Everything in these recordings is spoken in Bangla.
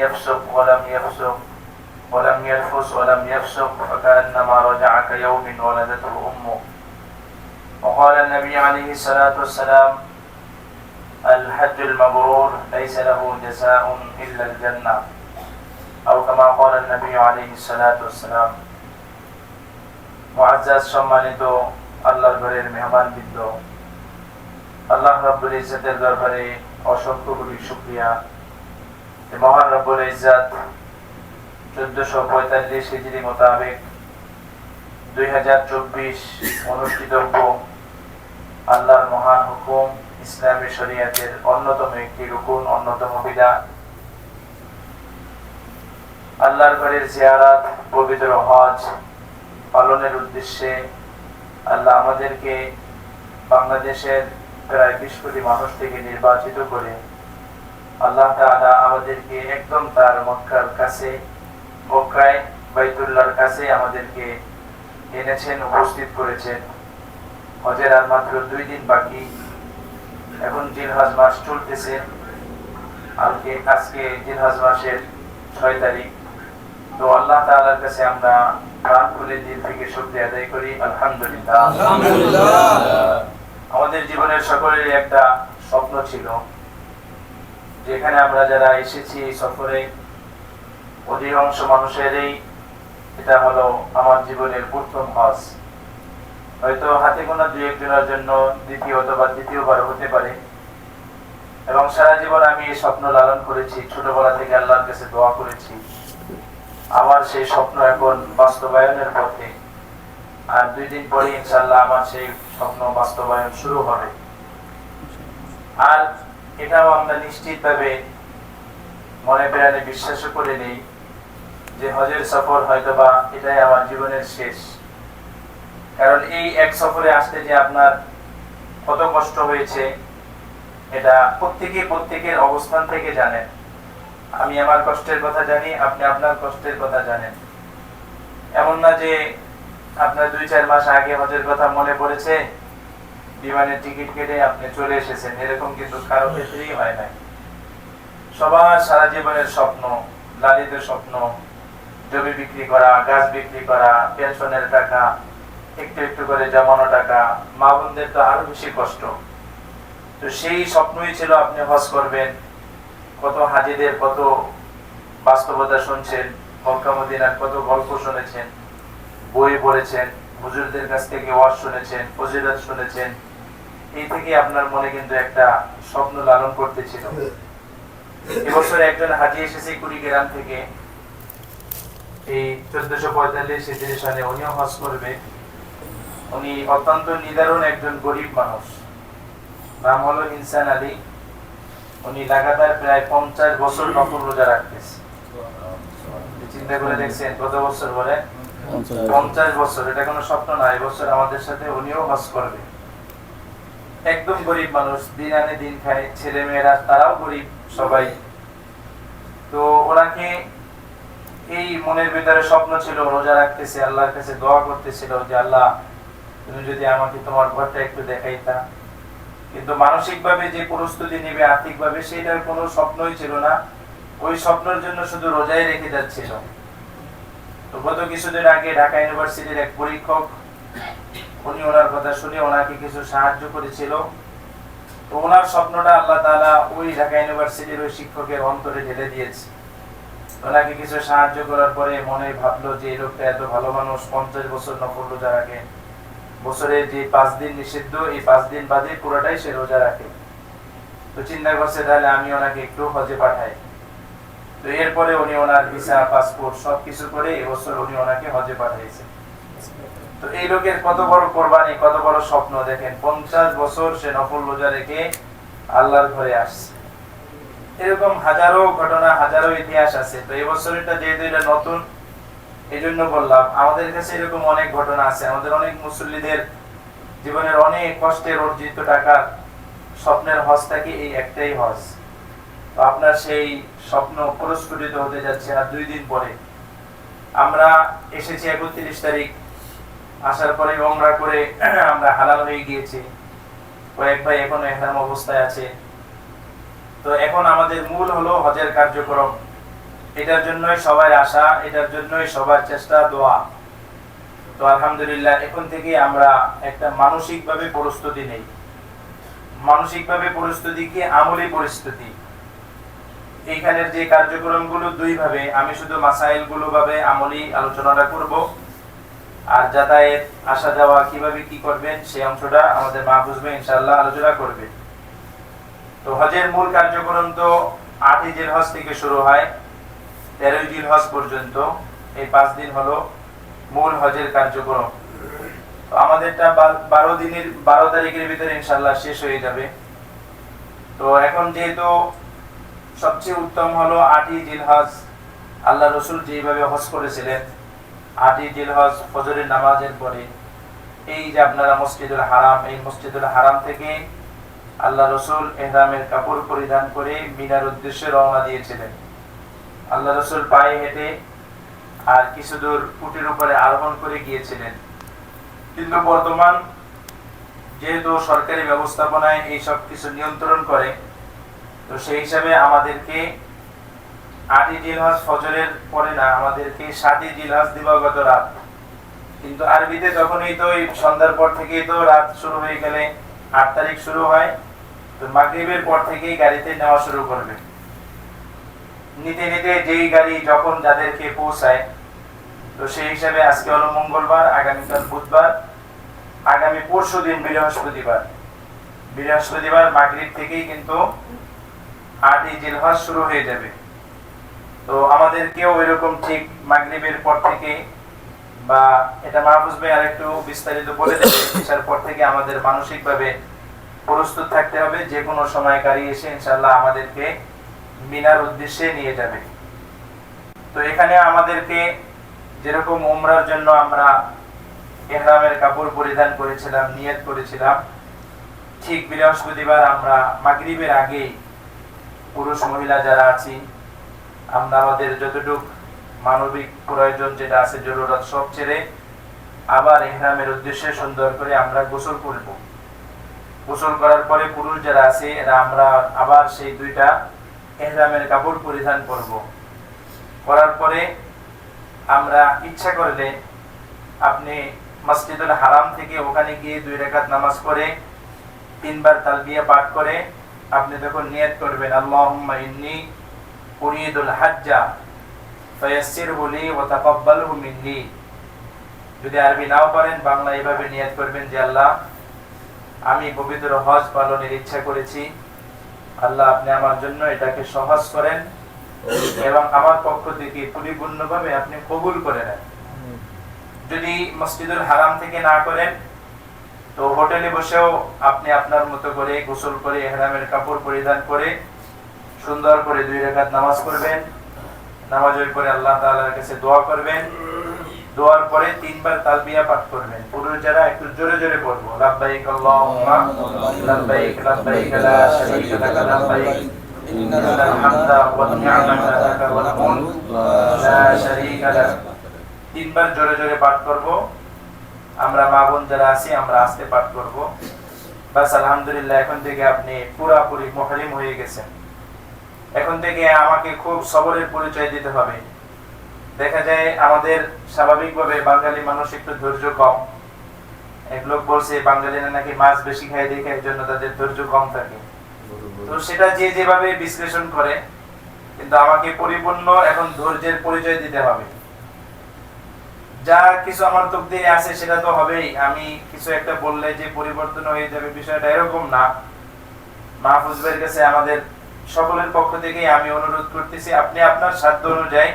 يفسق ولم يفسق ولم يرفث ولم يفسق فكأنما رجع كيوم ولدته أمه. وقال النبي عليه الصلاة والسلام: الحج المبرور ليس له جزاء إلا الجنة، أو كما قال النبي عليه الصلاة والسلام। মুআজ্জাজ সম্মানিত আল্লাহর ঘরের মেহমানবৃন্দ, আল্লাহ রাব্বুল ইজ্জতের দরবারে অসংখ্য কোটি শুকরিয়া। মহান রব্বুল ইজ্জত 1445 হিজরি মোতাবেক 2024 অনুষ্ঠিতব্য আল্লাহর মহান হুকুম ইসলামী শরীয়তের অন্যতম একটি রুকুন, অন্যতম বিধান আল্লাহর ঘরের জিয়ারত, পবিত্র হজ পালনের উদ্দেশ্যে আল্লাহ আমাদেরকে বাংলাদেশের প্রায় 20 কোটি মানুষ থেকে নির্বাচিত করে আল্লাহ তাআলা আমাদেরকে একদম তার মক্কার কাছে, মক্কায় বাইতুল্লাহর কাছে আমাদেরকে এনেছেন, উপস্থিত করেছেন। হজের আর মাত্র 2 দিন বাকি। এখন জিলহজ মাস চলতেছে। আজকে জিলহজ মাসের 6 তারিখ। তো আল্লাহ তাআলার কাছে আমরা প্রাণ খুলে দিল থেকে শুকরিয়া আদায় করি। আলহামদুলিল্লাহ। আমাদের জীবনের সকলের একটা স্বপ্ন ছিল, যেখানে আমরা যারা এসেছি এই সফরে, অধিকাংশ মানুষেরই এটা হলো আমার জীবনের প্রথম হজ। হয়তো হাতে গোনা 2-1 জনের জন্য দ্বিতীয় অথবা তৃতীয়বার হতে পারে। এবং সারা জীবন আমি এই স্বপ্ন লালন করেছি, ছোটবেলা থেকে আল্লাহর কাছে দোয়া করেছি। আমার সেই স্বপ্ন এখন বাস্তবায়নের পথে। আর 2 দিন পরে ইনশাআল্লাহ আমার সেই স্বপ্ন বাস্তবায়ন শুরু হবে। আর এটাও আমরা নিশ্চিতভাবে মনে প্রাণে বিশ্বাস করে নেই যে হজের সফর হয়তোবা এটাই আমার জীবনের শেষ। কারণ এই এক সফরে আসতে যে আপনার কত কষ্ট হয়েছে এটা প্রত্যেকের অবস্থান থেকে জানেন। আমি আমার কষ্টের কথা জানি, আপনি আপনার কষ্টের কথা জানেন। এমন না যে আপনার 2-4 মাস আগে হজের কথা মনে পড়েছে, বিমানের টিকিট কেটে আপনি চলে এসেছেন, এরকম কিন্তু কারো ক্ষেত্রেই হয় না। সবার সারা জীবনের স্বপ্ন, লালিতের স্বপ্ন, জমি বিক্রি করা, গাছ বিক্রি করা, পেনশনের টাকা, একটু একটু করে জমানো টাকা, মা বোনদের তো আরো বেশি কষ্ট। তো সেই স্বপ্নই ছিল আপনি হজ করবেন। কত হাজিদের কত বাস্তবতা শুনছেন, মক্কা মদিনার কত গল্প শুনেছেন, বই পড়েছেন, হুজুরদের কাছ থেকে ওয়াজ শুনেছেন, ফজিলত শুনেছেন। এই থেকে আপনার মনে কিন্তু একটা স্বপ্ন লালন করতেছিল। এবছর একজন হাজি এসেছে কুড়িগ্রাম থেকে, এই 1445 হিজরি সালে উনিও হজ করবে। উনি অত্যন্ত নিদারুণ একজন গরিব মানুষ, নাম হলো ইনসান আলী। উনি লাগাতার প্রায় 50 বছর নফল রোজা রাখতেছে। চিন্তা করে দেখছেন কত বছর বলে? 50 বছর। এটা কোনো স্বপ্ন না। এবছর আমাদের সাথে উনিও হজ করবে। একদম গরিব মানুষ, দিন আনে দিন খায়, ছেলে মেয়েরা তারাও গরিব সবাই। তো ওনাকে এই মনের ভিতরে স্বপ্ন ছিল, রোজা রাখতেছে, আল্লাহর কাছে দোয়া করতেছিল যে আল্লাহ তুমি যদি আমাকে তোমার ঘরটা একটু দেখাইতা। কিন্তু মানসিকভাবে যে প্রস্তুতি নেবে, আর্থিকভাবে, সেটার কোনো স্বপ্নই ছিল না। ওই স্বপ্নের জন্য শুধু রোজাই রেখে যাচ্ছিল। তো গত কিছুদিন আগে ঢাকা ইউনিভার্সিটির এক পরীক্ষক, উনি ওনার কথা শুনে ওনাকে কিছু সাহায্য করেছিল। তো ওনার স্বপ্নটা আল্লাহ তাআলা ওই ঢাকা ইউনিভার্সিটির ওই শিক্ষকের অন্তরে ঢেলে দিয়েছে। ওনাকে কিছু সাহায্য করার পরে মনে ভাবলো যে এই লোকটা এত ভালো মানুষ, 50 বছর নফল রোজা রাখে, বছরে যে 5 দিন নিষিদ্ধ, এই 5 দিন বাদে পুরোটাই সে রোজা রাখে। তো চিন্তা করছে তাহলে আমি ওনাকে একটু হজে পাঠাই। তো এরপরে উনি ওনার ভিসা, পাসপোর্ট সবকিছু করে এবছর উনি ওনাকে হজে পাঠাইছে। তো এই লোকের কত বড় কোরবানি, কত বড় স্বপ্ন দেখেন। 50 বছর সে নফল রোজা রেখে আল্লাহর ঘরে আসছে। এরকম হাজারো ঘটনা, হাজারো ইতিহাস আছে। তো এই বছরটা যেহেতু এটা নতুন, এই জন্য বললাম আমাদের কাছে এরকম অনেক ঘটনা আছে। আমাদের অনেক মুসল্লিদের জীবনের অনেক কষ্টের অর্জিত টাকার স্বপ্নের হজটাকে এই একটাই হজ। তো আপনার সেই স্বপ্ন পুরস্কৃত হতে যাচ্ছে আর 2 দিন পরে। আমরা এসেছি 31 তারিখ, আসার পরে উমরা করে আমরা হালাল হয়ে গিয়েছি। কয়েক ভাই এখনো ইহরাম অবস্থায় আছে। তো এখন আমাদের মূল হলো হজের কার্যক্রম। এটার জন্যই সবার আশা, এটার জন্যই সবার চেষ্টা, দোয়া। তো আলহামদুলিল্লাহ এখন থেকে আমরা একটা মানসিকভাবে প্রস্তুতি নেই। মানসিকভাবে প্রস্তুতি কি আমলি প্রস্তুতি। এইখানের যে কার্যক্রমগুলো দুই ভাবে, আমি শুধু মাসাইলগুলো ভাবে আমলি আলোচনাটা করব, আর যাতায়াত আসা যাওয়া কিভাবে কি করবেন সেই অংশটা আমাদের মাহফুজ ভাই ইনশাআল্লাহ আলোচনা করবে। তো হজের মূল কার্যক্রম তো 8ই জিলহজ থেকে শুরু হয় 13ই জিলহজ পর্যন্ত, এই 5 দিন হলো মূল হজের কার্যক্রম। তো আমাদেরটা 12 তারিখের ভিতরে ইনশাআল্লাহ শেষ হয়ে যাবে। তো এখন যেহেতু সবচেয়ে উত্তম হলো 8ই জিলহজ, আল্লাহ রসুল যেভাবে হজ করেছিলেন 8ই জিলহজ ফজরের নামাজের পরে, এই যে আপনারা মসজিদুল হারাম, এই মসজিদুল হারাম থেকে আল্লাহ রসুল ইহরামের কাপড় পরিধান করে মিনার উদ্দেশ্যে রওনা দিয়েছিলেন। আল্লাহ রসুল পায়ে হেঁটে আর কিছু দূর উটের উপরে আরোহণ করে গিয়েছিলেন। কিন্তু বর্তমান যেহেতু সরকারি ব্যবস্থাপনায় এই সব কিছু নিয়ন্ত্রণ করে, তো সেই হিসাবে আমাদেরকে 8ই জিলহজ ফজরের পরে না, আমাদেরকে 7ই জিলহজ দিবাগত রাত, কিন্তু আরবিতে তখনই তো সন্ধ্যার পর থেকেই তো রাত শুরু হয়ে গেলে 8 তারিখ শুরু হয়, তো মাগরিবের পর থেকেই গাড়িতে নেওয়া শুরু করবে। নিতে নিতে যেই গাড়ি যখন যাদেরকে পৌঁছায়, তো সেই হিসাবে আজকে হলো মঙ্গলবার, আগামীকাল বুধবার, আগামী পরশু দিন বৃহস্পতিবার মাগরিব থেকেই কিন্তু 8ই জিলহজ শুরু হয়ে যাবে। তো আমাদেরকেও এরকম ঠিক মাগরিবের পর থেকে, বা এটা মাহফুজ ভাই আরেকটু বিস্তারিত বলে দেবে, এসার পর থেকে আমাদের মানসিকভাবে প্রস্তুত থাকতে হবে, যে কোনো সময় গাড়ি এসে ইনশাআল্লাহ আমাদেরকে মিনার উদ্দেশ্যে নিয়ে যাবে। তো এখানে আমাদেরকে যেরকম উমরার জন্য আমরা ইহরামের কাপড় পরিধান করেছিলাম, নিয়ত করেছিলাম, ঠিক বৃহস্পতিবার আমরা মাগরিবের আগে পুরুষ মহিলা যারা আছি, আমরা আমাদের যতটুক মানবিক প্রয়োজন যেটা আছে জরুরত সব ছেড়ে আবার ইহরামের উদ্দেশ্যে সুন্দর করে আমরা গোসল করব। গোসল করার পরে পুরুষ যারা আছে এরা আমরা আবার সেই দুইটা ইহরামের কাপড় পরিধান করব। করার পরে আমরা ইচ্ছা করলে আপনি মসজিদুল হারাম থেকে ওখানে গিয়ে 2 রাকাত নামাজ পড়ে 3 বার তালবিয়া পাঠ করে আপনি তখন নিয়ত করবেন, আল্লাহুম্মা ইন্নী উরিদুল হাজ্জা ফায়াসসিরহু লি ওয়া তাকাব্বালহু মিন্নি। যদি আরবি নাও পারেন বাংলা এইভাবে নিয়ত করবেন যে আল্লাহ, আমি পবিত্র হজ পালনের ইচ্ছা করেছি, আল্লাহ আপনি আমার জন্য এটাকে সহজ করেন এবং আমার পক্ষ থেকে পরিপূর্ণভাবে আপনি কবুল করে নেন। যদি মসজিদুল হারাম থেকে না করেন তো হোটেলে বসেও আপনি আপনার মতো করে গোসল করে ইহরামের কাপড় পরিধান করে সুন্দর করে 2 রাকাত নামাজ পড়বেন। নামাজের পরে আল্লাহ তাআলার কাছে দোয়া করবেন, দোয়ার পরে 3 বার তালবিয়া পাঠ করবেন। পুরুষ যারা একটু জোরে জোরে পড়বো, লাব্বাইক আল্লাহুম্মা লাব্বাইক লাব্বাইক লা শারীকা লাকা লাব্বাইক ইন্নাল হামদা ওয়ান নি'মাতা লাকা ওয়াল মুলক লা শারীকা লাক। 3 বার জোরে জোরে পাঠ করব। আমরা মা বোন যারা আছি আমরা আস্তে পাঠ করব। বাস আলহামদুলিল্লাহ, এখন থেকে আপনি পুরোপুরি মুহরিম হয়ে গেছেন। এখন থেকে আমাকে খুব সবরের পরিচয় দিতে হবে। দেখা যায় আমাদের স্বাভাবিকভাবে বাঙালি মানুষ একটু ধৈর্য কম। এক লোক বলছে বাঙালিরা নাকি মাছ বেশি খায় দেখে এর জন্য তাদের ধৈর্য কম থাকে। তো সেটা যে যেভাবে বিশ্লেষণ করে, কিন্তু আমাকে পরিপূর্ণ এখন ধৈর্যের পরিচয় দিতে হবে। যা কিছু আমার তকদিরে আছে সেটা তো হবেই, আমি কিছু একটা বললে যে পরিবর্তন হয়ে যাবে বিষয়টা এরকম না। মাহফুজ ভাইয়ের কাছে আমাদের সকলের পক্ষ থেকে আমি অনুরোধ করতেছি, আপনি আপনার সাধ্য অনুযায়ী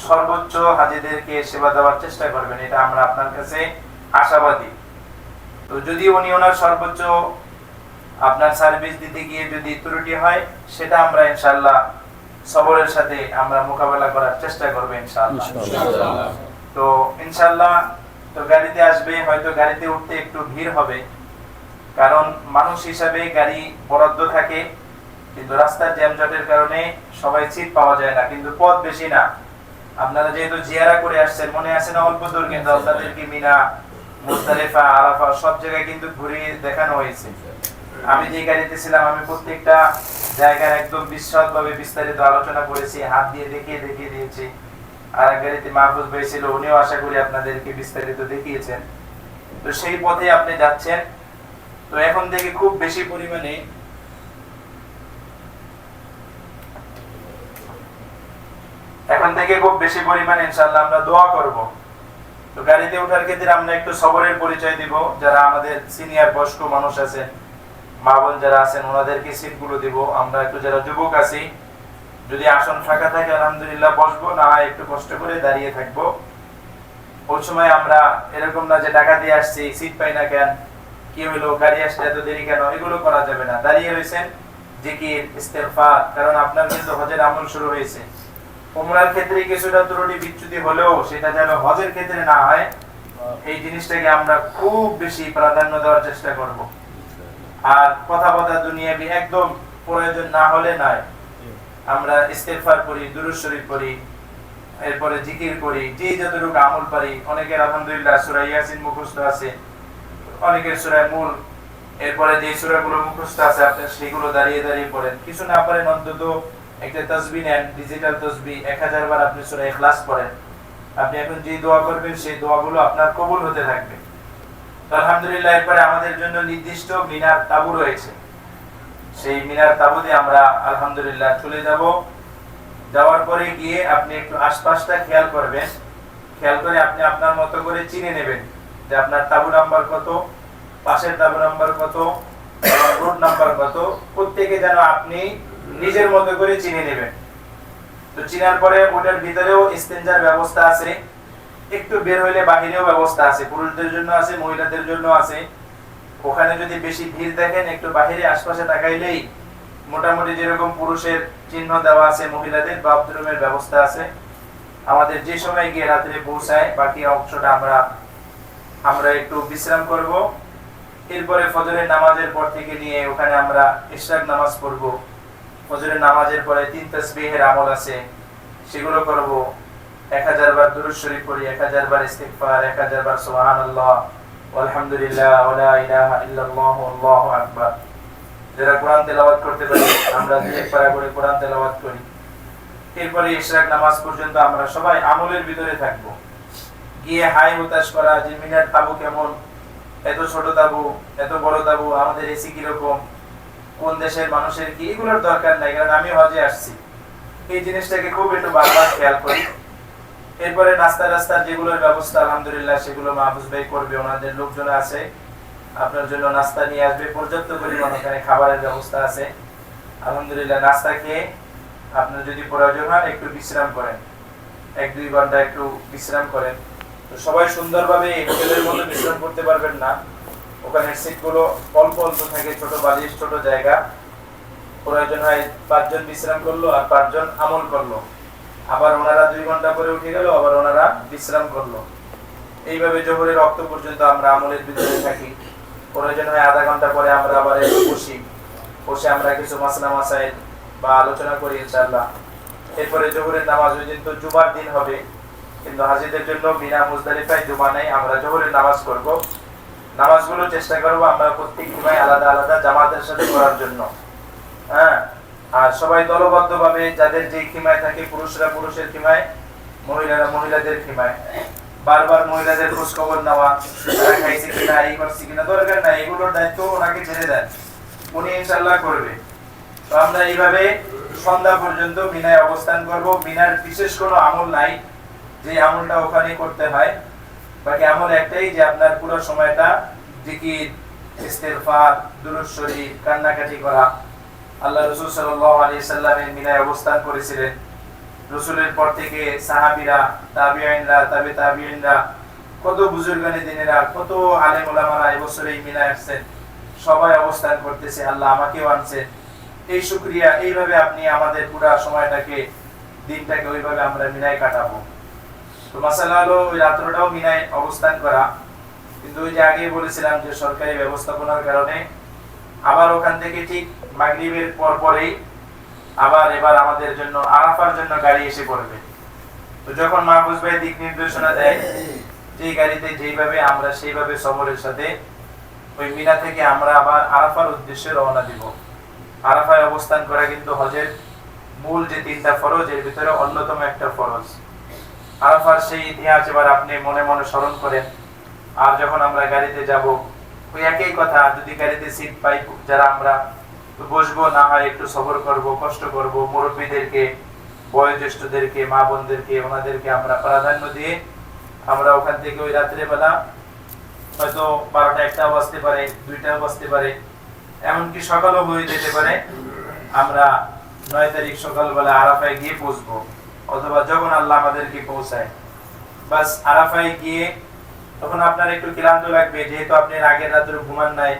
সর্বোচ্চ হাজীদেরকে সেবা দেওয়ার চেষ্টা করবেন, এটা আমরা আপনার কাছে আশাবাদী। তো যদি উনি ওনার সর্বোচ্চ আপনার সার্ভিস দিতে গিয়ে যদি ত্রুটি হয়, সেটা আমরা ইনশাআল্লাহ সবরের সাথে আমরা মোকাবেলা করার চেষ্টা করব ইনশাআল্লাহ। তো ইনশাআল্লাহ তো গাড়িতে আসবে, হয়তো গাড়িতে উঠতে একটু ভিড় হবে, কারণ মানুষ হিসাবে গাড়ি বরাদ্দ থাকে, কিন্তু রাস্তার জ্যামজটের কারণে সবাই সিট পাওয়া যায় না। কিন্তু পথ বেশি না, আপনারা যেহেতু জিয়ারা করে আসছেন, মনে আছে না অল্প দূর, কিন্তু আপনাদেরকে মিনা, মুজদালিফা, আরাফা সব জায়গায় কিন্তু ঘুরিয়ে দেখানো হয়েছে। আমি যে গাড়িতে ছিলাম আমি প্রত্যেকটা জায়গার একদম বিশদভাবে বিস্তারিত আলোচনা করেছি, হাত দিয়ে দেখিয়ে দেখিয়ে দিয়েছি। আর এক গাড়িতে মাহফুজ ভাই ছিল, উনিও আশা করি আপনাদেরকে বিস্তারিত দেখিয়েছেন। তো সেই পথে আপনি যাচ্ছেন। তো এখন থেকে খুব বেশি পরিমাণে ইনশাআল্লাহ আমরা দোয়া করব। তো গাড়িতে ওঠার ক্ষেত্রে আমরা একটু সবরের পরিচয় দিব। যারা আমাদের সিনিয়র বয়স্ক মানুষ আছেন, মা বোন যারা আছেন, ওনাদেরকে সিটগুলো দিব। আমরা একটু যারা যুবক আছি, যদি আসন ফাঁকা থাকে আলহামদুলিল্লাহ বসবো, না হয় একটু কষ্ট করে দাঁড়িয়ে থাকবো। ওই সময় আমরা এরকম না যে টাকা দিয়ে আসছি সিট পাই না কেন, কি হলো, গাড়ি আসতে এত দেরি কেন, এগুলো করা যাবে না। দাঁড়িয়ে রয়েছেন, জিকির, ইস্তেগফার, কারণ আপনার কিন্তু হজের আমল শুরু হয়েছে। উমরার ক্ষেত্রে কিছুটা ত্রুটি বিচ্যুতি হলেও সেটা যেন হজের ক্ষেত্রে না হয়, এই জিনিসটাকে আমরা খুব বেশি প্রাধান্য দেওয়ার চেষ্টা করব। আর কথা কথা দুনিয়াবি একদম প্রয়োজন না হলে নয়, আমরা ইস্তেগফার করি, দুরূদ শরীফ পড়ি, এরপরে জিকির করি, যে যতটুকু আমল পারি। অনেকের আলহামদুলিল্লাহ সূরা ইয়াসিন মুখস্থ আছে, অনেকের সূরা মুলক, এরপরে যে সূরাগুলো মুখস্থ আছে আপনি সেগুলো দাঁড়িয়ে দাঁড়িয়ে পড়েন। কিছু না পারেন অন্তত একটা তাসবিহ নেন, ডিজিটাল তাসবিহ 1000 বার আপনি সূরা ইখলাস পড়েন। আপনি এখন যে দোয়া করবেন সেই দোয়াগুলো আপনার কবুল হতে থাকবে। তো আলহামদুলিল্লাহ এরপরে আমাদের জন্য নির্দিষ্ট মিনার তাবু রয়েছে। সেই মিনার তাবুতে আমরা আলহামদুলিল্লাহ চলে যাব। যাওয়ার পরে গিয়ে আপনি একটু আশপাশটা খেয়াল করবেন, খেয়াল করে আপনি আপনার মতো করে চিনে নেবেন যে আপনার তাবু নাম্বার কত, পাশের তাবু নাম্বার কত, রোড নাম্বার কত, প্রত্যেকে যেন আপনি নিজের মতো করে চিনে নেবেন। তো চিনার পরে ওটার ভিতরেও ইস্তেঞ্জার ব্যবস্থা আছে, একটু বের হইলে বাহিরেও ব্যবস্থা আছে, পুরুষদের জন্য আছে, মহিলাদের জন্য আছে। ওখানে যদি বেশি ভিড় দেখেন একটু বাহিরে আশপাশে তাকাইলেই মোটামুটি যেরকম পুরুষের চিহ্ন দেওয়া আছে, মহিলাদের বাথরুমের ব্যবস্থা আছে। আমাদের যে সময় গিয়ে রাত্রে পৌঁছায় বাকি অংশটা আমরা একটু বিশ্রাম করব। এরপরে ফজরের নামাজের পর থেকে নিয়ে ওখানে আমরা ইশরাক নামাজ পড়ব। ফজরের নামাজের পরে 3 তাসবিহের আমল আছে, সেগুলো করব। 1000 বার দুরূদ শরীফ পড়ি, 1000 বার ইস্তিগফার, 1000 বার সুবহানাল্লাহ, আলহামদুলিল্লাহ, ওয়া লা ইলাহা ইল্লাল্লাহু আল্লাহু আকবার। যারা কোরআন তেলাওয়াত করতে পারি আমরা এক পারা করে কোরআন তেলাওয়াত করি। এরপরে ইশরাক নামাজ পর্যন্ত আমরা সবাই আমলের ভিতরে থাকব। গিয়ে হাই হুতাশ করা যে মিনার তাবু কেমন, এত ছোট তাবু, এত বড় তাবু, আমাদের এসি কিরকম, কোন দেশের মানুষের কি, এগুলোর দরকার নাই, কারণ আমি হজে আসছি। এই জিনিসটাকে খুব একটু বারবার খেয়াল করি। এরপরে রাস্তার যেগুলোর ব্যবস্থা আলহামদুলিল্লাহ সেগুলো মাহফুজ ভাই করবে, ওনাদের লোকজন আছে, আপনার জন্য নাস্তা নিয়ে আসবে পর্যাপ্ত পরিমাণ, ওখানে খাবারের ব্যবস্থা আছে। আলহামদুলিল্লাহ নাস্তা খেয়ে আপনার যদি প্রয়োজন হয় একটু বিশ্রাম করেন, 1-2 ঘন্টা একটু বিশ্রাম করেন। তো সবাই সুন্দরভাবে হোটেলের মতো বিশ্রাম করতে পারবেন না, ওখানে সিটগুলো অল্প অল্প থাকে, ছোট বালিশ, ছোট জায়গা। প্রয়োজন হয় 5 জন বিশ্রাম করলো আর 5 জন আমল করলো, আবার ওনারা 2 ঘন্টা পরে উঠে গেল, আবার ওনারা বিশ্রাম করলো। এইভাবে জোহরের রক্ত পর্যন্ত আমরা আমলের ভিতরে থাকি। প্রয়োজন হয় আধা ঘন্টা পরে আমরা আবার বসে আমরা কিছু মাসলা মাসাইল বা আলোচনা করি ইনশাআল্লাহ। এরপরে জোহরের নামাজ, ওই দিন তো জুমার দিন হবে, কিন্তু হাজিদের জন্য বিনা মুজদালিফায় জুমা নেই, আমরা জোহরের নামাজ করব। নামাজগুলো চেষ্টা করব আমরা প্রত্যেক জুমায় আলাদা আলাদা জামাতের সাথে করার জন্য। হ্যাঁ, আর সবাই দলবদ্ধভাবে, যাদের যে খিমায় থাকে, পুরুষরা পুরুষের খিমায়, মহিলারা মহিলাদের খিমায়। বারবার মহিলাদের খোঁজ খবর নেওয়া, তারা খাইছে কিনা, এই করছে কিনা, দরকার নাই, এগুলোর দায়িত্ব ওনাকে ছেড়ে দেন, উনি ইনশাআল্লাহ করবে। তো আমরা এইভাবে সন্ধ্যা পর্যন্ত মিনায় অবস্থান করব। মিনার বিশেষ কোনো আমল নাই যে আমলটা ওখানে করতে হয়, বাকি আমল একটাই যে আপনার পুরো সময়টা জিকির, ইস্তেগফার, দুরূদ শরীফ, কান্নাকাটি করা। আল্লাহ রাসূল সাল্লাল্লাহু আলাইহি সাল্লামের মিনায় অবস্থান করেছিলেন। রাসূলের পর থেকে সাহাবীরা, তাবিঈনরা, তাবিঈনরা, কত বুজুর্গানে দিনেরা, কত আলেম ওলামারা এবছর এই মিনায় আসছেন, সবাই অবস্থান করতেছে। আল্লাহ আমাকেও আনছে, এই শুকরিয়া। এইভাবে আপনি আমাদের পুরো সময়টাকে, দিনটাকে ওইভাবে আমরা মিনায় কাটাবো। তো মাসালা হলো ওই রাত্রটাও মিনায় অবস্থান করা, কিন্তু ওই যে আগেই বলেছিলাম যে সরকারি ব্যবস্থাপনার কারণে আবার ওখান থেকে ঠিক মাগরিবের পরেই আবার এবার আমাদের জন্য আরাফার জন্য গাড়ি এসে পড়বে। তো যখন মাহফুজ ভাই দিক নির্দেশনা দেয় যে গাড়িতে যেইভাবে, আমরা সেইভাবে সবরের সাথে ওই মিনা থেকে আমরা আবার আরাফার উদ্দেশ্যে রওনা দিব। আরাফায় অবস্থান করা কিন্তু হজের মূল যে 3টা ফরজ এর ভিতরে অন্যতম একটা ফরজ। আরাফার সেই ইতিহাস এবার আপনি মনে মনে স্মরণ করেন। আর যখন আমরা গাড়িতে যাব ওই একই কথা, যদি গাড়িতে সিট পাই যারা আমরা বসবো, না হয় একটু সবর করব, কষ্ট করব, মুরব্বীদেরকে, বয়োজ্যেষ্ঠদেরকে, মা বোনদেরকে, ওনাদেরকে আমরা প্রাধান্য দিয়ে আমরা ওখান থেকে ওই রাত্রেবেলা হয়তো 12টা 1টা বাজতে পারে, 2টা বাজতে পারে, এমনকি সকালও হয়ে যেতে পারে, আমরা 9 তারিখ সকালবেলা আরাফায় গিয়ে পৌঁছবো, অথবা যখন আল্লাহ আমাদেরকে পৌঁছায়। বাস আরাফায় গিয়ে তখন আপনার একটু ক্লান্ত লাগবে, যেহেতু আপনি আগের রাত্রে ঘুমান নাই,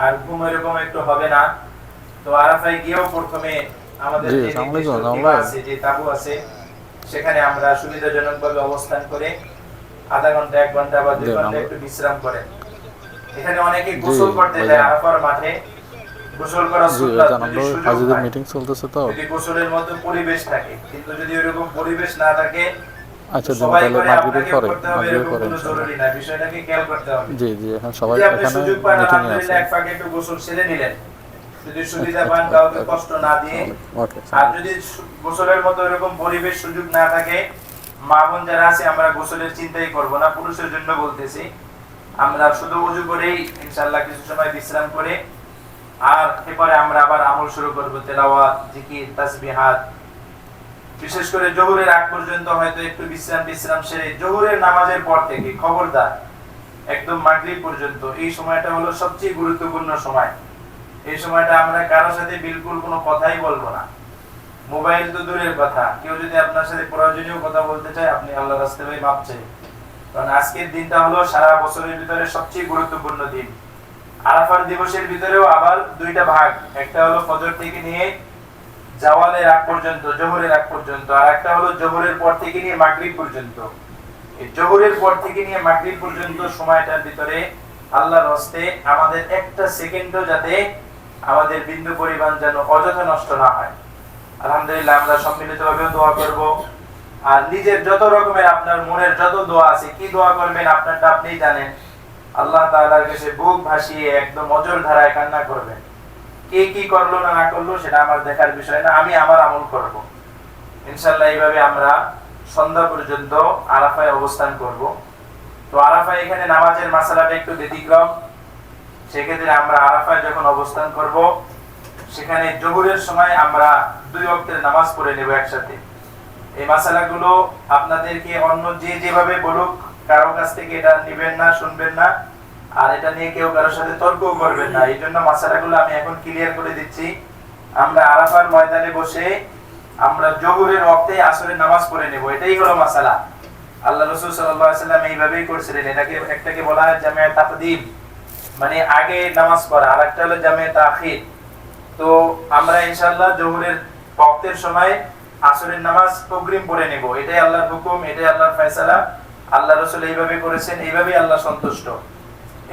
আর ঘুম এরকম একটু হবে না। তো আরাফায় গিয়েও প্রথমে আমাদের যে তাবু আছে সেখানে আমরা সুবিধাজনকভাবে অবস্থান করে আধা ঘন্টা 1 ঘন্টা বা 2 ঘন্টা একটু বিশ্রাম করে। এখানে অনেকে গোসল করতে যায় আরাফার মাঠে, গোসল করা সুন্নাত, যদি হাজিদের মিটিং চলতেছে তো যদি গোসলের মতো পরিবেশ থাকে, কিন্তু যদি এরকম পরিবেশ না থাকে, আচ্ছা সবাই করে মাগরিবের পরে কোনো জরুরি না, বিষয়টাকে খেয়াল করতে হবে। জি জি, এখন সবাই এখানে মিটিং এ আছে, এক ফাঁকে একটু গোসল সেরে নিলেন, যদি সুবিধা পান কাউকে কষ্ট না দিয়ে। আর যদি গোসলের মতো এরকম পরিবেশ সুযোগ না থাকে, মা বোন যারা আছে আমরা গোসলের চিন্তাই করব না, পুরুষের জন্য বলতেছি, আমরা শুধু ওযু করেই ইনশাআল্লাহ কিছু সময় বিশ্রাম করে আর এরপরে আমরা আবার আমল শুরু করব, তেলাওয়াত, জিকির, তাসবিহাত। বিশেষ করে জোহরের আগ পর্যন্ত হয়তো একটু বিশ্রাম সেরে জোহরের নামাজের পর থেকে খবরদার একদম মাগরিব পর্যন্ত এই সময়টা হলো সবচেয়ে গুরুত্বপূর্ণ সময়। এই সময়টা আমরা কারোর সাথে বিলকুল কোনো কথাই বলবো না, মোবাইল তো দূরের কথা, কেউ যদি আপনার সাথে প্রয়োজনীয় কথা বলতে চায় আপনি আল্লাহর রাস্তায় মাপ চাই, কারণ আজকের দিনটা হলো সারা বছরের ভিতরে সবচেয়ে গুরুত্বপূর্ণ দিন। আরাফার দিবসের ভিতরেও আবার 2টা ভাগ, একটা হলো ফজর থেকে নিয়ে জাওয়ালের আগ পর্যন্ত, জোহরের আগ পর্যন্ত, আর একটা হলো জোহরের পর থেকে নিয়ে মাগরিব পর্যন্ত। এই জোহরের পর থেকে নিয়ে মাগরিব পর্যন্ত সময়টার ভিতরে আল্লাহর হস্তে আমাদের একটা সেকেন্ডও যাতে আমাদের বিন্দু পরিমাণ যেন অযথা নষ্ট না হয়। আলহামদুলিল্লাহ আমরা সম্মিলিতভাবে দোয়া করব, আর নিজের যত রকমের আপনার মনের যত দোয়া আছে, কি দোয়া করবেন আপনারটা আপনিই জানেন। আল্লাহ তাআলার কাছে বুক ভাসিয়ে একদম অজর ধারায় কান্না করবেন। কে কি করলো না করলো সেটা আমার দেখার বিষয় না, আমি আমার আমল করব। ইনশাআল্লাহ এইভাবে আমরা সন্ধ্যা পর্যন্ত আরাফায় অবস্থান করব। তো আরাফায় এখানে নামাজের মাসালাটা একটু ব্যতিক্রম। সেক্ষেত্রে আমরা আরাফায় যখন অবস্থান করব সেখানে জোহরের সময় আমরা 2 ওয়াক্তের নামাজ পড়ে নেব একসাথে। এই মাসালাগুলো আপনাদেরকে অন্য যে যেভাবে বলুক কারো কাছ থেকে এটা নেবেন না, শুনবেন না, আর এটা নিয়ে কেউ কারোর সাথে তর্কও করবেন না। এই জন্য মাসালাগুলো আমি এখন ক্লিয়ার করে দিচ্ছি। আমরা আরাফার ময়দানে বসে আমরা জোহরের ওয়াক্তে আসরের নামাজ পড়ে নেব, এটাই হলো মাসালা। আল্লাহ রাসূল সাল্লাল্লাহু আলাইহি ওয়াসাল্লাম এইভাবেই করেছিলেন। একটাকে বলা হয় জামিয়া তাকদীম, মানে আগে নামাজ পড়া, আর একটা হলো জামিয়া তাখির। তো আমরা ইনশাআল্লাহ জোহরের ওয়াক্তের সময় আসরের নামাজ অগ্রিম পড়ে নেব, এটাই আল্লাহর হুকুম, এটাই আল্লাহর ফয়সালা। আল্লাহ রাসূল এইভাবে করেছেন, এইভাবেই আল্লাহ সন্তুষ্ট।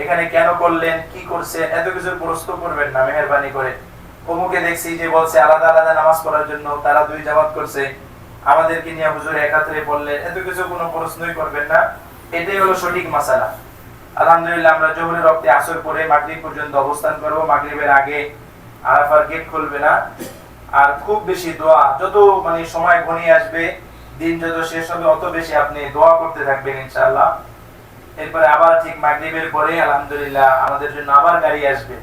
এখানে কেন করলেন, কি করছেন, এত কিছু প্রশ্ন করবেন না মেহেরবানি করে। অমুকে দেখছি যে বলছে আলাদা আলাদা নামাজ পড়ার জন্য, তারা 2 জামাত করছে, আমাদেরকে নিয়ে হুজুর একাত্রে পড়লেন, এত কিছু কোনো প্রশ্নই করবেন না। এটাই হলো সঠিক মাসালা। আলহামদুলিল্লাহ আমরা জোহরের ওয়াক্তে আসর পড়ে মাগরিব পর্যন্ত অবস্থান করব। মাগরিবের আগে আরাফার গেট খুলবে না। আর খুব বেশি দোয়া, যত মানে সময় ঘনিয়ে আসবে, দিন যত শেষ হবে, অত বেশি আপনি দোয়া করতে থাকবেন ইনশাআল্লাহ। এরপরে আবার ঠিক মাগরিবের পরে আলহামদুলিল্লাহ আমাদের জন্য আবার গাড়ি আসবে,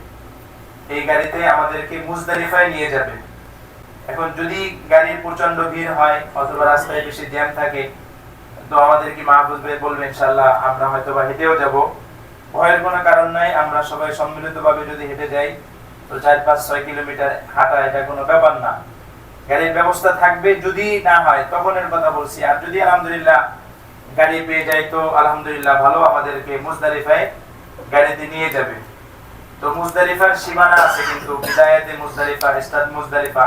এই গাড়িতে আমাদেরকে মুজদালিফায় নিয়ে যাবে। এখন যদি গাড়ির প্রচন্ড ভিড় হয় অথবা রাস্তায় বেশি জ্যাম থাকে, তো আমাদেরকে মাহফুজ ভাই বলবেন ইনশাআল্লাহ আমরা হয়তো বা হেঁটেও যাব, ভয়ের কোনো কারণ নাই। আমরা সবাই সম্মিলিতভাবে যদি হেঁটে যাই তো 4-5-6 কিলোমিটার হাঁটা এটা কোনো ব্যাপার না, গাড়ির ব্যবস্থা থাকবে। যদি না হয় তখন এর কথা বলছি, আর যদি আলহামদুলিল্লাহ গাড়ি পেয়ে যায় তো আলহামদুলিল্লাহ ভালো, আমাদেরকে মুজদালিফায় গাড়িতে নিয়ে যাবে। তো মুজদালিফার সীমানা আছে কিন্তু, বিদায়াতে মুজদালিফা, ইস্তাদ মুজদালিফা,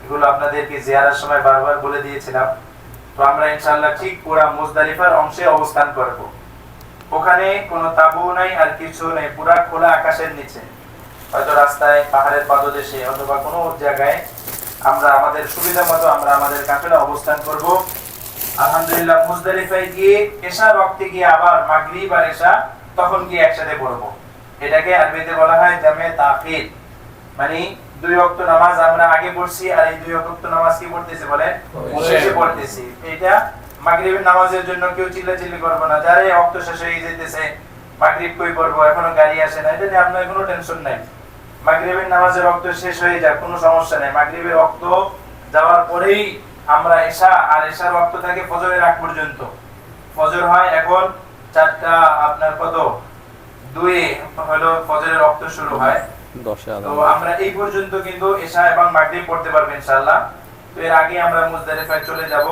এগুলো আপনাদেরকে জিয়ারার সময় বারবার বলে দিয়েছিলাম। তো আমরা ইনশাআল্লাহ ঠিক পুরা মুজদালিফার অংশে অবস্থান করব। ওখানে কোনো তাবু নাই আর কিছু নেই, পুরা খোলা আকাশের নিচে, হয়তো রাস্তায়, পাহাড়ের পাদদেশে অথবা কোনো জায়গায় আমরা আমাদের সুবিধা মতো আমরা আমাদের কাফেলা অবস্থান করব। আলহামদুলিল্লাহ মুজদালিফায় গিয়ে এশার ওয়াক্তে গিয়ে আবার মাগরিব আর এশা তখন গিয়ে একসাথে পড়ব। এটাকে আরবিতে বলা হয় জামে তাখির, মানে দুই ওয়াক্ত নামাজ আমরা আগে পড়ছি আর এই দুই ওয়াক্ত নামাজ কি পড়তেছি বলেন শেষে পড়তেছি। এটা মাগরিবের নামাজের জন্য কেউ চিল্লাচিল্লি করবে না, যারা এই ওয়াক্ত শেষ হয়ে যেতেছে মাগরিব কই পড়বো এখনো গাড়ি আসে না, এটা নিয়ে আপনার কোনো টেনশন নাই। মাগরিবের নামাজের ওয়াক্ত শেষ হয়ে যায় কোনো সমস্যা নেই, মাগরিবের ওয়াক্ত যাওয়ার পরেই আমরা এশা, আর এশার ওয়াক্ত থাকে ফজরের আগ পর্যন্ত। ফজর হয় এখন 4টা আপনার কত 2 হলো ফজরের ওয়াক্ত শুরু হয়। তো আমরা এই পর্যন্ত কিন্তু এশা এবং মাগরিব পড়তে পারবো ইনশাআল্লাহ। তো এর আগে আমরা মুজদালিফায় চলে যাব।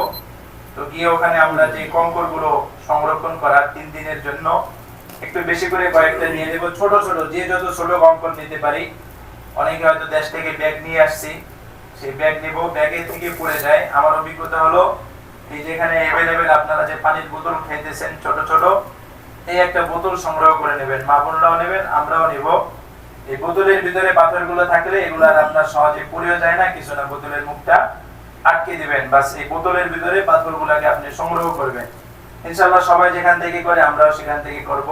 তো গিয়ে ওখানে আমরা যে কঙ্করগুলো সংরক্ষণ করার 3 দিনের জন্য একটু বেশি করে কয়েকটা নিয়ে নেব, ছোট ছোট, যে যত ছোট কঙ্কর নিতে পারি। অনেকে হয়তো দেশ থেকে ব্যাগ নিয়ে আসছি, সেই ব্যাগ নিব, ব্যাগের থেকে পড়ে যায়। আমার অভিজ্ঞতা হলো এই যেখানে अवेलेबल আপনারা যে পানির বোতল খাইতেছেন ছোট ছোট, এই একটা বোতল সংগ্রহ করে নেবেন, মা বোনরাও নেবেন, আমরাও নিব। এই বোতলের ভিতরে পাথরগুলো থাকলে এগুলো আর আপনার সহজে পড়েও যায় না, কিছু না, বোতলের মুখটা আটকে দিবেন, বাস এই বোতলের ভিতরে পাথরগুলোকে আপনি সংগ্রহ করবেন। ইনশাআল্লাহ সবাই যেখান থেকে করে আমরাও সেখান থেকে করব।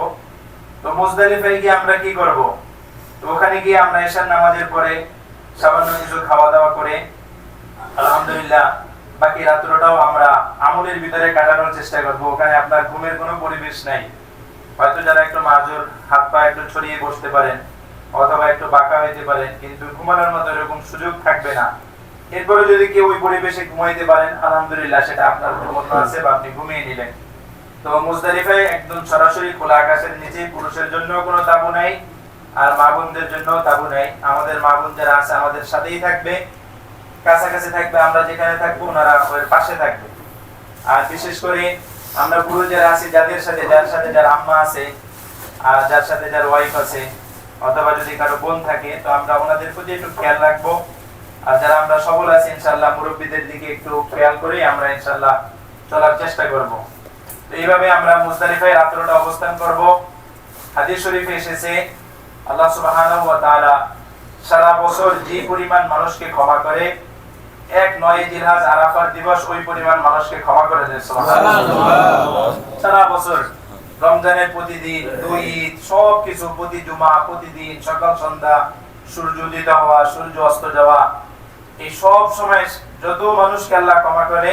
তো মুজদালিফায় গিয়ে আমরা কি করব? তো ওখানে গিয়ে আমরা এশার নামাজের পরে সামান্য কিছু খাওয়া দাওয়া করে আলহামদুলিল্লাহ বাকি রাত্রটাও আমরা আমলের ভিতরে কাটানোর চেষ্টা করব। ওখানে আপনার ঘুমের কোনো পরিবেশ নাই, হয়তো যারা একটু মাজুর হাত পা একটু ছড়িয়ে বসতে পারেন অথবা একটু বাঁকা হইতে পারেন, কিন্তু ঘুমানোর মতো এরকম সুযোগ থাকবে না। এরপরে যদি কেউ ওই পরিবেশে ঘুমাইতে পারেন আলহামদুলিল্লাহ, সেটা আপনার উপর আছে বা আপনি ঘুমিয়ে নিলেন। তো মুজদালিফায় একদম সরাসরি খোলা আকাশের নিচে, পুরুষের জন্য কোনো তাবু নাই আর মা বোনদের জন্য তাবু নাই। আমাদের মা বোন যারা আছে আমাদের সাথেই থাকবে, কাছাকাছি থাকবে, আমরা যেখানে থাকবো ওনারা ওর পাশে থাকবে। আর বিশেষ করে আমরা পুরো যারা আছি, যার সাথে যার আম্মা আছে আর যার সাথে যার ওয়াইফ আছে অথবা যদি কারো বোন থাকে, তো আমরা ওনাদের প্রতি একটু খেয়াল রাখবো। আর যারা আমরা সবল আছি ইনশাআল্লাহ মুরব্বিদের দিকে একটু খেয়াল করে আমরা ইনশাআল্লাহ চলার চেষ্টা করব। তো এইভাবে আমরা মুজদালিফায় রাত্রটা অবস্থান করব। হাদিস শরীফে এসেছে আল্লাহ সুবহানাহু ওয়া তাআলা সারা বছর যে পরিমাণ মানুষকে ক্ষমা করে, 9 জিলহজ আরাফার দিবস ওই পরিমাণ মানুষকে ক্ষমা করে দেন। সুবহানাল্লাহ। সারা বছর রমজানের প্রতিদিন, 2 ঈদ, সবকিছু, প্রতি জুমা, প্রতিদিন সকাল সন্ধ্যা, সূর্য উদিত হওয়া, সূর্য অস্ত যাওয়া, এই সব সময় যত মানুষকে আল্লাহ ক্ষমা করে,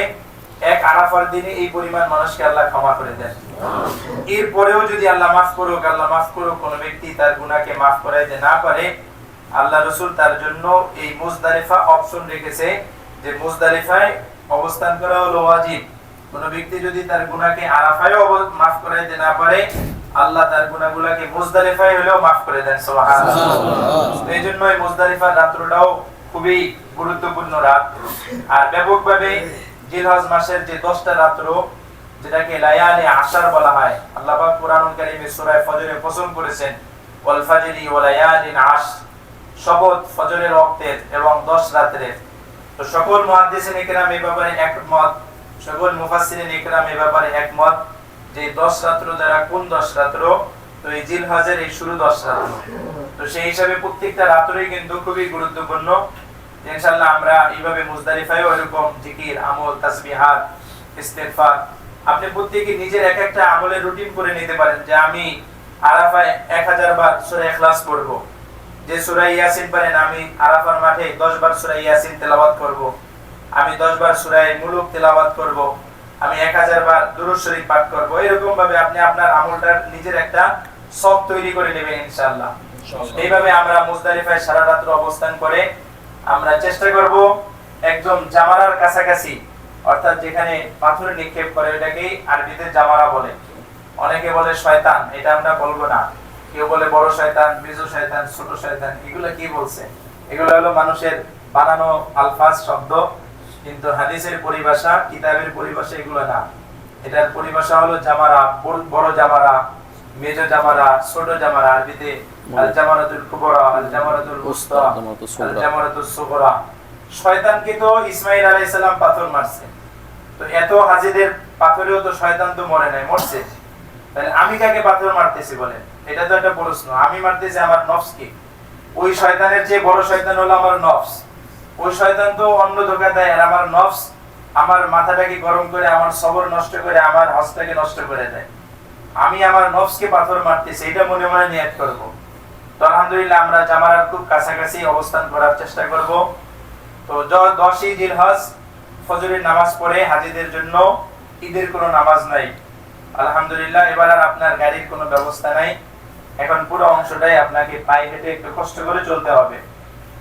এক আরাফার দিনে এই পরিমাণ মানুষকে আল্লাহ ক্ষমা করে দেন। এরপরেও যদি আল্লাহ মাফ করুক কোন ব্যক্তি তার গুনাহকে মাফ করাইতে না পারে, আল্লাহ রাসূল তার জন্য এই মুজদালিফা অপশন রেখেছে যে মুজদালিফায় অবস্থান করা হলো ওয়াজিব। কোন ব্যক্তি যদি তার গুনাহকে আরাফায়ও মাফ করাইতে না পারে, আল্লাহ তার গুনাহগুলোকে মুজদালিফায় হলেও মাফ করে দেন। সুবহানাল্লাহ। এইজন্য এই মুজদালিফার রাতটাও খুবই গুরুত্বপূর্ণ রাত। আর ব্যাপকভাবে জিলহজ মাসের যে 10টা রাত্র, যেটাকে লায়ালি আশার বলা হয়, আল্লাহ পাক কুরআনুল কারীমে সূরা ফজরে পছন্দ করেছেন, ওয়াল ফাজরি ওয়া লায়ালিন আশর, শপথ ফজরের ওয়াক্তের এবং 10 রাতের। তো সকল মুহাদ্দিসিন ইকরাম এই ব্যাপারে একমত, সকল মুফাসসিরিন ইকরাম এই ব্যাপারে একমত যে 10 রাত্র দ্বারা কোন 10 রাত্র? তো এই জিলহজের এই শুরু 10 রাত্র। তো সেই হিসাবে প্রত্যেকটা রাত্রই কিন্তু খুবই গুরুত্বপূর্ণ। ইনশাআল্লাহ আমরা এইভাবে মুজদালিফায় এরকম জিকির, আমল, তাসবিহাত, ইস্তিগফার আপনি প্রত্যেকই নিজের এক একটা আমলের রুটিন করে নিতে পারেন। যে আমি আরাফায় 1000 বার সূরা ইখলাস পড়ব, যে সূরা ইয়াসিন পারেন আমি আরাফার মাঠে 10 বার সূরা ইয়াসিন তেলাওয়াত করব, আমি 10 বার সূরা মুলুক তেলাওয়াত করব, আমি 1000 বার দুরূদ শরীফ পাঠ করব। এরকম ভাবে আপনি আপনার আমলটার নিজের একটা সব তৈরি করে নেবেন ইনশাআল্লাহ। এইভাবে আমরা মুজদালিফায় সারা রাত অবস্থান করে আমরা চেষ্টা করব একদম জামারার কাছাকাছি, অর্থাৎ যেখানে পাথর নিক্ষেপ করে এটাকেই আরবিতে জামারা বলে। অনেকে বলে শয়তান, এটা আমরা বলবো না। কেউ বলে বড় শয়তান, মেজো শয়তান, ছোট শয়তান, এগুলো কি বলছে? এগুলো হলো মানুষের বানানো আলফাজ শব্দ, কিন্তু হাদিসের পরিভাষা, কিতাবের পরিভাষা এগুলো না। এটার পরিভাষা হলো জামারা, বড় জামারা, মেজো জামারা, ছোট জামারা। আরবিতে আল জামারাতুল কুবরা, আল জামারাতুল উসতা, আল জামারাতুস সুগরা। শয়তানকে তো ইসমাঈল আলাইহিস সালাম পাথর মারছে, তো এত হাজিদের পাথরেও তো শয়তান তো মরে নাই, মরছে। তাহলে আমি কাকে পাথর মারতেছি বলেন? এটা তো একটা প্রশ্ন। আমি মারতেছি আমার নফসকে। ওই শয়তানের চেয়ে বড় শয়তান হলো আমার নফস। ওই শয়তান তো অন্য ধোঁকা দেয়, আর আমার নফস আমার মাথাটাকে গরম করে, আমার সবর নষ্ট করে, আমার হজটাকে নষ্ট করে দেয়। আমি আমার নফসকে পাথর মারতেছি, এটা মনে মনে নিয়ত করব। তো আলহামদুলিল্লাহ আমরা জামারার খুব কাছাকাছি অবস্থান করার চেষ্টা করব। তো 10ই জিলহজ ফজরের নামাজ পড়ে হাজীদের জন্য ঈদের কোনো নামাজ নাই। আলহামদুলিল্লাহ এবার আর আপনার গাড়ির কোনো ব্যবস্থা নাই, এখন পুরো অংশটাই আপনাকে পায়ে হেঁটে একটু কষ্ট করে চলতে হবে।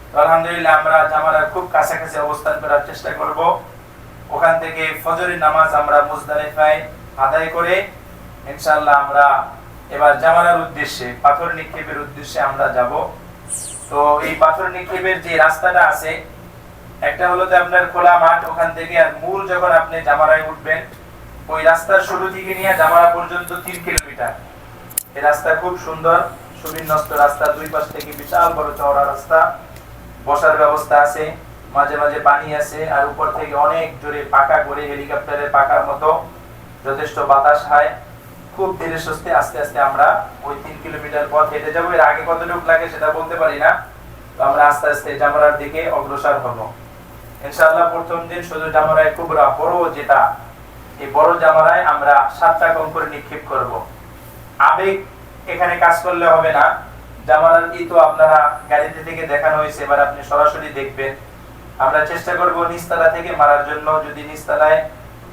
তো আলহামদুলিল্লাহ আমরা জামারার খুব কাছাকাছি অবস্থান করার চেষ্টা করব। ওখান থেকে ফজরের নামাজ আমরা মুজদালিফায় আদায় করে ইনশাআল্লাহ আমরা এবার জামারার উদ্দেশ্যে পাথর নিক্ষেপের উদ্দেশ্যে আমরা যাব। তো এই পাথর নিক্ষেপের যে রাস্তাটা আছে, একটা হলো যে আপনার খোলা মাঠ, ওখান থেকে আর মূল যখন আপনি জামারায় উঠবেন ওই রাস্তার শুরু থেকে নিয়ে জামারা পর্যন্ত 3 কিলোমিটার। এই রাস্তা খুব সুন্দর সুবিন্যস্ত রাস্তা, দুই পাশ থেকে বিশাল বড় চওড়া রাস্তা, বসার ব্যবস্থা আছে, মাঝে মাঝে পানি আছে, আর উপর থেকে অনেক জোরে পাকা করে হেলিকপ্টারের পাকার মতো যথেষ্ট বাতাস হয়। খুব ধীরে সুস্থে আস্তে আস্তে আমরা ওই 3 কিলোমিটার পথ হেঁটে যাবো। এর আগে কতটুকু লাগে সেটা বলতে পারি না। তো আমরা আস্তে আস্তে জামারার দিকে অগ্রসর হব ইনশাআল্লাহ। প্রথম দিন শুধু জামারায় কুবরা বড় যেটা, এই বড় জামারায় আমরা 7টা কঙ্কর নিক্ষেপ করব। আবেগ এখানে কাজ করলে হবে না। জামারার ই তো আপনারা গাড়িতে থেকে দেখানো হয়েছে, এবার আপনি সরাসরি দেখবেন। আমরা চেষ্টা করব নিচতলা থেকে মারার জন্য। যদি নিচতলায়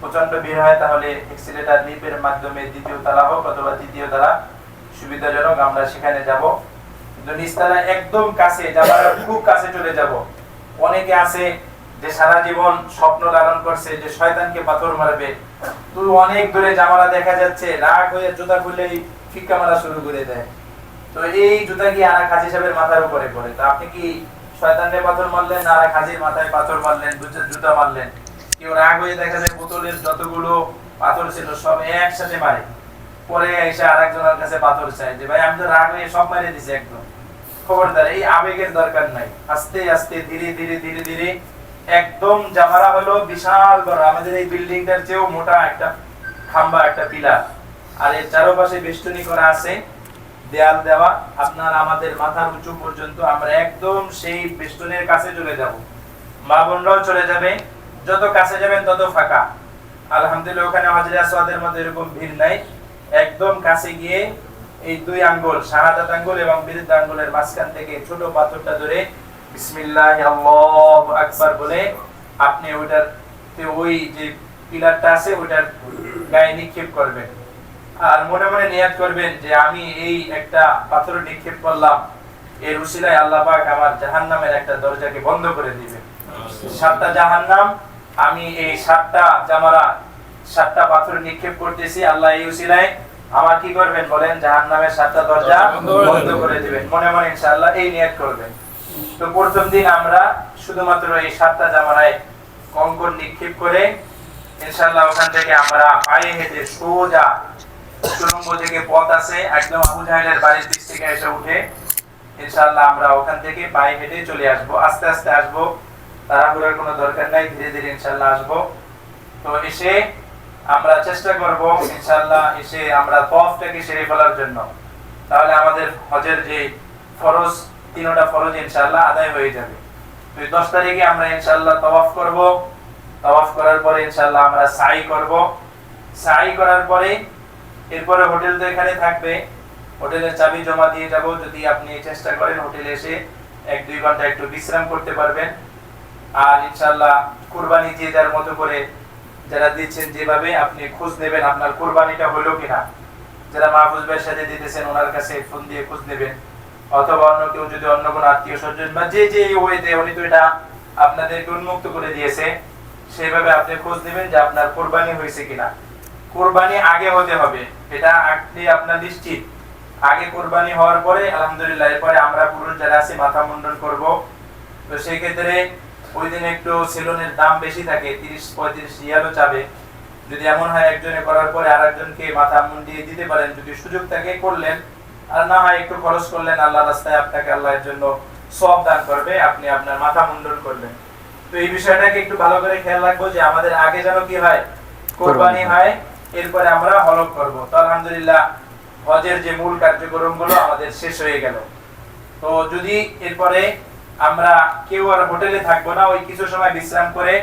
প্রচন্ড ভিড় হয় তাহলে এক্সিলেটর লিফের মাধ্যমে দ্বিতীয় তলা হোক অথবা তৃতীয় তলা সুবিধাজনক আমরা সেখানে যাব। কিন্তু নিচতলায় একদম কাছে, জামারার খুব কাছে চলে যাব। অনেকে আছে যে সারা জীবন স্বপ্ন লালন করছে যে শয়তানকে পাথর মারবে, তো অনেক দূরে জামারা দেখা যাচ্ছে, রাগ হয়ে জুতা খুলেই ফিক্কা মারা শুরু করে দেয়। তো এই জুতা কি আর হাজী সাহেবের মাথার উপরে পড়ে, তো আপনি কি শয়তানকে পাথর মারলেন আর হাজীর মাথায় পাথর মারলেন, জুতা মারলেন? কেউ রাগ হয়ে দেখা যায় বোতলের যতগুলো পাথর ছিল সব একসাথে মারে, পরে এসে আরেকজনের কাছে পাথর চায় যে ভাই আমি তো রাগ হয়ে সব মারিয়ে দিছি একদম। খবরদার, এই আবেগের দরকার নাই। আস্তে আস্তে ধীরে ধীরে ধীরে ধীরে একদম জামারা হলো বিশাল বড়, আমাদের এই বিল্ডিংটার চেয়েও মোটা একটা খাম্বা, একটা পিলার, আর এর চারপাশে বেষ্টনী করা আছে, দেয়াল দেওয়া আপনার আমাদের মাথার উঁচু পর্যন্ত। আমরা একদম সেই বেষ্টনের কাছে চলে যাব, মা বোনরাও চলে যাবে। যত কাছে যাবেন তত ফাঁকা। আলহামদুলিল্লাহ ওখানে হাজরে আসওয়াদের মধ্যে এরকম ভিড় নাই। একদম কাছে গিয়ে এই 2 আঙ্গুল শাহাদাত আঙ্গুল এবং বিরুদ্ধ আঙ্গুলের মাঝখান থেকে ছোট পাথরটা ধরে বিসমিল্লাহ আল্লাহু আকবার বলে আপনি ওইটার ওই যে পিলারটা আছে ওইটার গায়ে নিক্ষেপ করবেন। আর মনে মনে নিয়াত করবেন যে আমি এই একটা পাথর নিক্ষেপ করলাম, এর উসিলায় আল্লাহ পাক আমার জাহান্নামের একটা দরজাকে বন্ধ করে দিবেন। 7টা জাহান্নাম, আমি এই 7টা জামারা 7টা পাথর নিক্ষেপ করতেছি, আল্লাহ এই উসিলায় আমার কি করবেন বলেন, জাহান্নামের 7টা দরজা বন্ধ করে দিবেন। মনে মনে ইনশাআল্লাহ এই নিয়াত করবেন। তো প্রথম দিন আমরা শুধুমাত্র এই 7টা জামারায় কঙ্কর নিক্ষেপ করে ইনশাআল্লাহ ওখান থেকে আমরা পায়ে হেঁটে সোজা সুড়ঙ্গ থেকে পথ আছে একদম আবু জাহেলের বাড়ির দিক থেকে এসে উঠে ইনশাআল্লাহ আমরা ওখান থেকে পায়ে হেঁটে চলে আসব। আস্তে আস্তে আসব, তাড়াহুড়োর কোনো দরকার নাই, ধীরে ধীরে ইনশাআল্লাহ আসব। তো এসে আমরা চেষ্টা করব ইনশাআল্লাহ এসে আমরা তওয়াফটাকে সেরে ফেলার জন্য। তাহলে আমাদের হজের যে ফরজ 3টা ফরজ ইনশাআল্লাহ আদায় হয়ে যাবে। তো 10 তারিখে আমরা ইনশাআল্লাহ তাওয়াফ করব। তাওয়াফ করার পরে ইনশাআল্লাহ আমরা সাই করব। সাই করার পরে এরপরে হোটেল তো এখানে থাকবে, হোটেলের চাবি জমা দিয়ে যাব। যদি আপনি চেষ্টা করেন হোটেলে এসে 1-2 ঘন্টা একটু বিশ্রাম করতে পারবেন। আর ইনশাআল্লাহ কুরবানি যে যার মতো করে যারা দিচ্ছেন যেভাবে আপনি খোঁজ নেবেন আপনার কুরবানিটা হলো কিনা। যারা মাহফুজ ভাইয়ের সাথে দিতেছেন ওনার কাছে ফোন দিয়ে খোঁজ নেবেন, অথবা অন্য কেউ যদি অন্য কোনো আত্মীয় স্বজন বা যে যে ওয়েতে উনি তো এটা আপনাদেরকে উন্মুক্ত করে দিয়েছে সেইভাবে আপনি খোঁজ নেবেন যে আপনার কুরবানি হয়েছে কিনা। কুরবানি আগে হতে হবে, এটা আপনি আপনার নিশ্চিত। আগে কুরবানি হওয়ার পরে আলহামদুলিল্লাহ এরপরে আমরা পুরুষ যারা আছি মাথা মুন্ডন করব। তো সেই ক্ষেত্রে ওই দিন একটু সেলুনের দাম বেশি থাকে, 30-35 রিয়ালও চাবে। যদি এমন হয় একজনে করার পরে আরেকজনকে মাথা মুন্ডিয়ে দিতে পারেন, যদি সুযোগ থাকে করলেন, আর না হয় একটু খরচ করলেন, আল্লাহ রাস্তায় আপনাকে আল্লাহর জন্য সওয়াব দান করবে, আপনি আপনার মাথা মুন্ডন করবেন। তো এই বিষয়টাকে একটু ভালো করে খেয়াল রাখবো যে আমাদের আগে যেন কি হয়, কুরবানি হয়, এরপরে আমরা হলক করব। তো আলহামদুলিল্লাহ হজের যে মূল কার্যক্রমগুলো আমাদের শেষ হয়ে গেল। তো যদি এরপরে আমরা কেউ আর হোটেলে থাকবো না, ওই কিছু সময় বিশ্রাম করে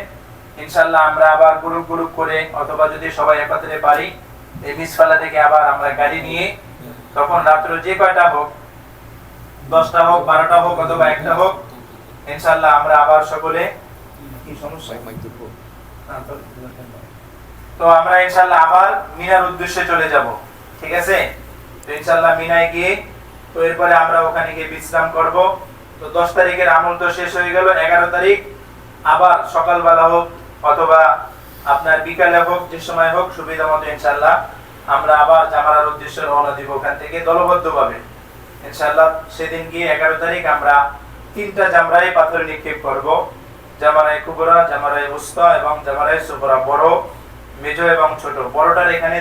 ইনশাআল্লাহ আমরা আবার গ্রুপ গ্রুপ করে অথবা যদি সবাই একত্রে পারি এই মিসফালা থেকে আবার আমরা গাড়ি নিয়ে তখন রাত্র যে কয়টা হোক 10টা হোক, 12টা হোক অথবা একটা হোক, ইনশাআল্লাহ আমরা আবার সকলে কি সমস্যা তো আমরা ইনশাআল্লাহ আবার মিনার উদ্দেশ্যে চলে যাব। ঠিক আছে, তো ইনশাআল্লাহ মিনায় গিয়ে তো এরপরে আমরা ওখানে গিয়ে বিশ্রাম করব। তো 10 তারিখের আমল তো শেষ হয়ে গেল। 11 তারিখ আবার সকালবেলা হোক অথবা আপনার বিকালে হোক, যে সময় হোক সুবিধা মতো ইনশাআল্লাহ আমরা আবার জামারার উদ্দেশ্যে রওনা দিব ওখান থেকে দলবদ্ধভাবে ইনশাআল্লাহ। সেদিন গিয়ে 11 তারিখ আমরা 3টা জামরায় পাথর নিক্ষেপ করব, জামারায়ে কুবরা, জামারায়ে উসতা এবং জামারায়ে সুগরা, বড়, মেজো এবং ছোট। বড়টার এখানে